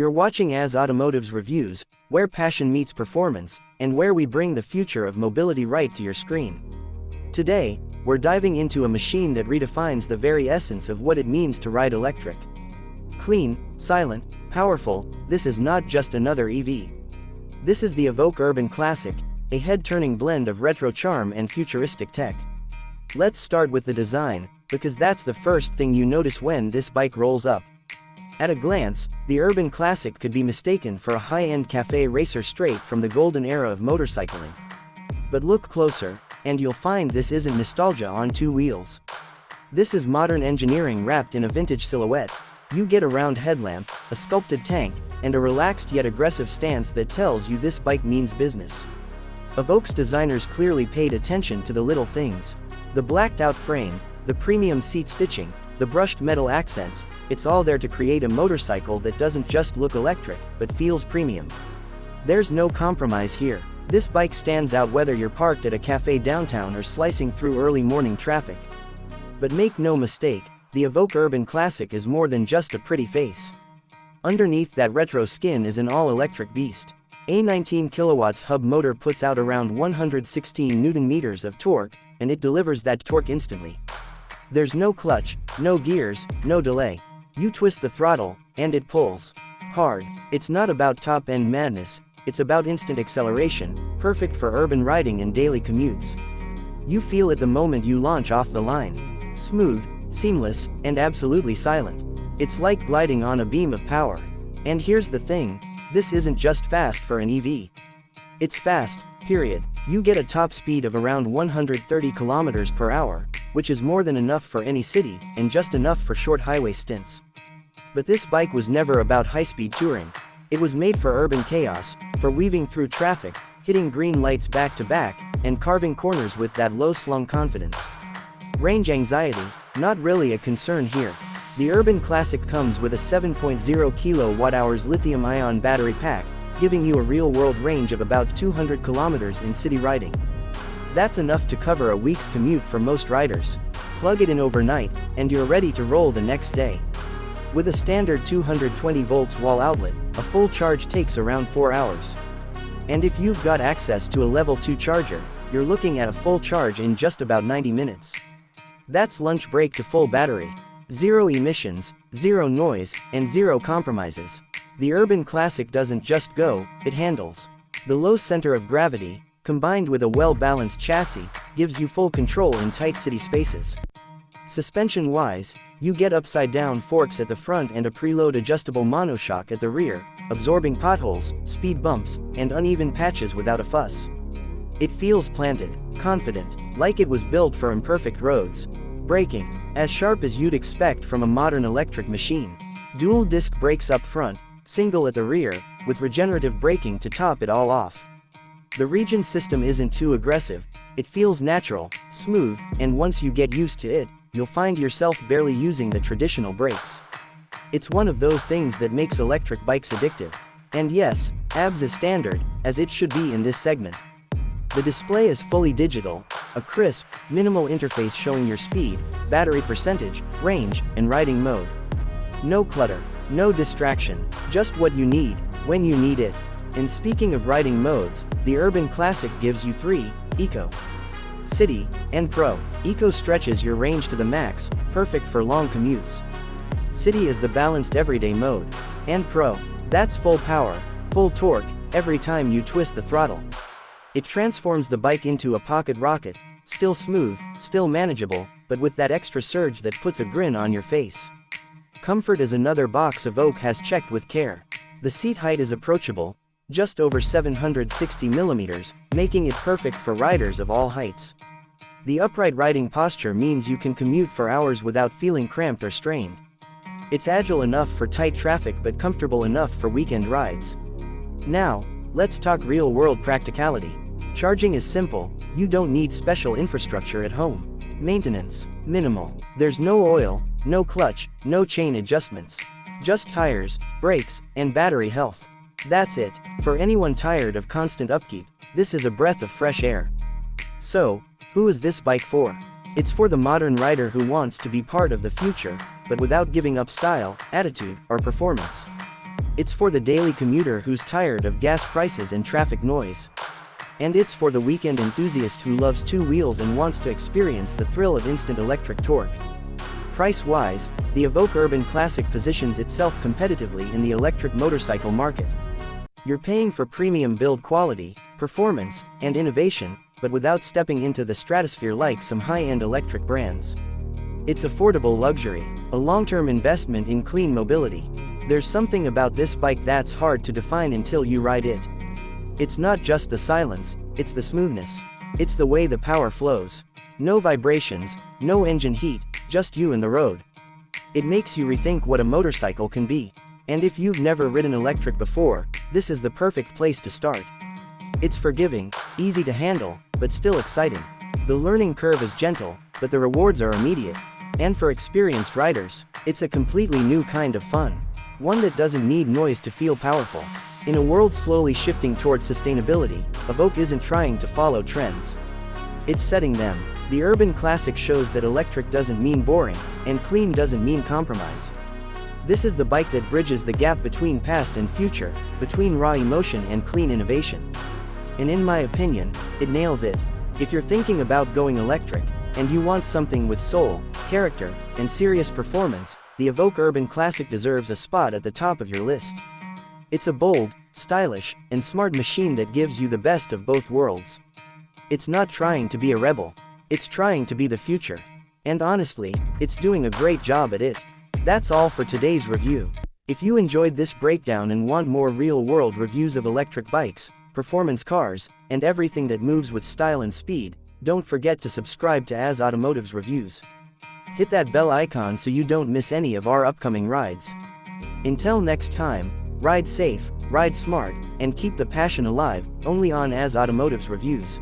You're watching AZ Automotives Reviews, where passion meets performance, and where we bring the future of mobility right to your screen. Today, we're diving into a machine that redefines the very essence of what it means to ride electric. Clean, silent, powerful, this is not just another EV. This is the Evoke Urban Classic, a head-turning blend of retro charm and futuristic tech. Let's start with the design, because that's the first thing you notice when this bike rolls up. At a glance, the Urban Classic could be mistaken for a high-end Café racer straight from the golden era of motorcycling. But look closer, and you'll find this isn't nostalgia on two wheels. This is modern engineering wrapped in a vintage silhouette. You get a round headlamp, a sculpted tank, and a relaxed yet aggressive stance that tells you this bike means business. Evoke's designers clearly paid attention to the little things. The blacked-out frame, the premium seat stitching, the brushed metal accents, it's all there to create a motorcycle that doesn't just look electric, but feels premium. There's no compromise here. This bike stands out whether you're parked at a cafe downtown or slicing through early morning traffic. But make no mistake, the Evoke Urban Classic is more than just a pretty face. Underneath that retro skin is an all-electric beast. A 19 kilowatts hub motor puts out around 116 Nm of torque, and it delivers that torque instantly. There's no clutch, no gears, no delay. You twist the throttle, and it pulls hard. It's not about top-end madness, it's about instant acceleration, perfect for urban riding and daily commutes. You feel it the moment you launch off the line. Smooth, seamless, and absolutely silent. It's like gliding on a beam of power. And here's the thing, this isn't just fast for an EV. It's fast, period. You get a top speed of around 130 km per hour, which is more than enough for any city, and just enough for short highway stints. But this bike was never about high-speed touring. It was made for urban chaos, for weaving through traffic, hitting green lights back-to-back, and carving corners with that low-slung confidence. Range anxiety, not really a concern here. The Urban Classic comes with a 7.0 kWh lithium-ion battery pack, giving you a real-world range of about 200 km in city riding. That's enough to cover a week's commute for most riders. Plug it in overnight, and you're ready to roll the next day. With a standard 220 volts wall outlet, a full charge takes around 4 hours. And if you've got access to a level 2 charger, you're looking at a full charge in just about 90 minutes. That's lunch break to full battery. Zero emissions, zero noise, and zero compromises. The Urban Classic doesn't just go, it handles. The low center of gravity, combined with a well-balanced chassis, gives you full control in tight city spaces. Suspension-wise, you get upside-down forks at the front and a preload adjustable monoshock at the rear, absorbing potholes, speed bumps, and uneven patches without a fuss. It feels planted, confident, like it was built for imperfect roads. Braking, as sharp as you'd expect from a modern electric machine. Dual disc brakes up front, single at the rear, with regenerative braking to top it all off. The regen system isn't too aggressive, it feels natural, smooth, and once you get used to it, you'll find yourself barely using the traditional brakes. It's one of those things that makes electric bikes addictive. And yes, ABS is standard, as it should be in this segment. The display is fully digital, a crisp, minimal interface showing your speed, battery percentage, range, and riding mode. No clutter, no distraction, just what you need, when you need it. And speaking of riding modes, the Urban Classic gives you 3, Eco, City, and Pro. Eco stretches your range to the max, perfect for long commutes. City is the balanced everyday mode. And Pro, that's full power, full torque, every time you twist the throttle. It transforms the bike into a pocket rocket, still smooth, still manageable, but with that extra surge that puts a grin on your face. Comfort is another box Evoke has checked with care. The seat height is approachable, just over 760 mm, making it perfect for riders of all heights. The upright riding posture means you can commute for hours without feeling cramped or strained. It's agile enough for tight traffic but comfortable enough for weekend rides. Now, let's talk real-world practicality. Charging is simple, you don't need special infrastructure at home. Maintenance, minimal. There's no oil, no clutch, no chain adjustments. Just tires, brakes, and battery health. That's it. For anyone tired of constant upkeep, this is a breath of fresh air. So, who is this bike for? It's for the modern rider who wants to be part of the future, but without giving up style, attitude, or performance. It's for the daily commuter who's tired of gas prices and traffic noise. And it's for the weekend enthusiast who loves two wheels and wants to experience the thrill of instant electric torque. Price-wise, the Evoke Urban Classic positions itself competitively in the electric motorcycle market. You're paying for premium build quality, performance, and innovation, but without stepping into the stratosphere like some high-end electric brands. It's affordable luxury, a long-term investment in clean mobility. There's something about this bike that's hard to define until you ride it. It's not just the silence, it's the smoothness. It's the way the power flows. No vibrations, no engine heat, just you and the road. It makes you rethink what a motorcycle can be. And if you've never ridden electric before, this is the perfect place to start. It's forgiving, easy to handle, but still exciting. The learning curve is gentle, but the rewards are immediate. And for experienced riders, it's a completely new kind of fun. One that doesn't need noise to feel powerful. In a world slowly shifting towards sustainability, Evoke isn't trying to follow trends. It's setting them. The Urban Classic shows that electric doesn't mean boring, and clean doesn't mean compromise. This is the bike that bridges the gap between past and future, between raw emotion and clean innovation. And in my opinion, it nails it. If you're thinking about going electric, and you want something with soul, character, and serious performance, the Evoke Urban Classic deserves a spot at the top of your list. It's a bold, stylish, and smart machine that gives you the best of both worlds. It's not trying to be a rebel. It's trying to be the future. And honestly, it's doing a great job at it. That's all for today's review. If you enjoyed this breakdown and want more real-world reviews of electric bikes, performance cars, and everything that moves with style and speed, don't forget to subscribe to AZ Automotives Reviews. Hit that bell icon so you don't miss any of our upcoming rides. Until next time, ride safe, ride smart, and keep the passion alive, only on AZ Automotives Reviews.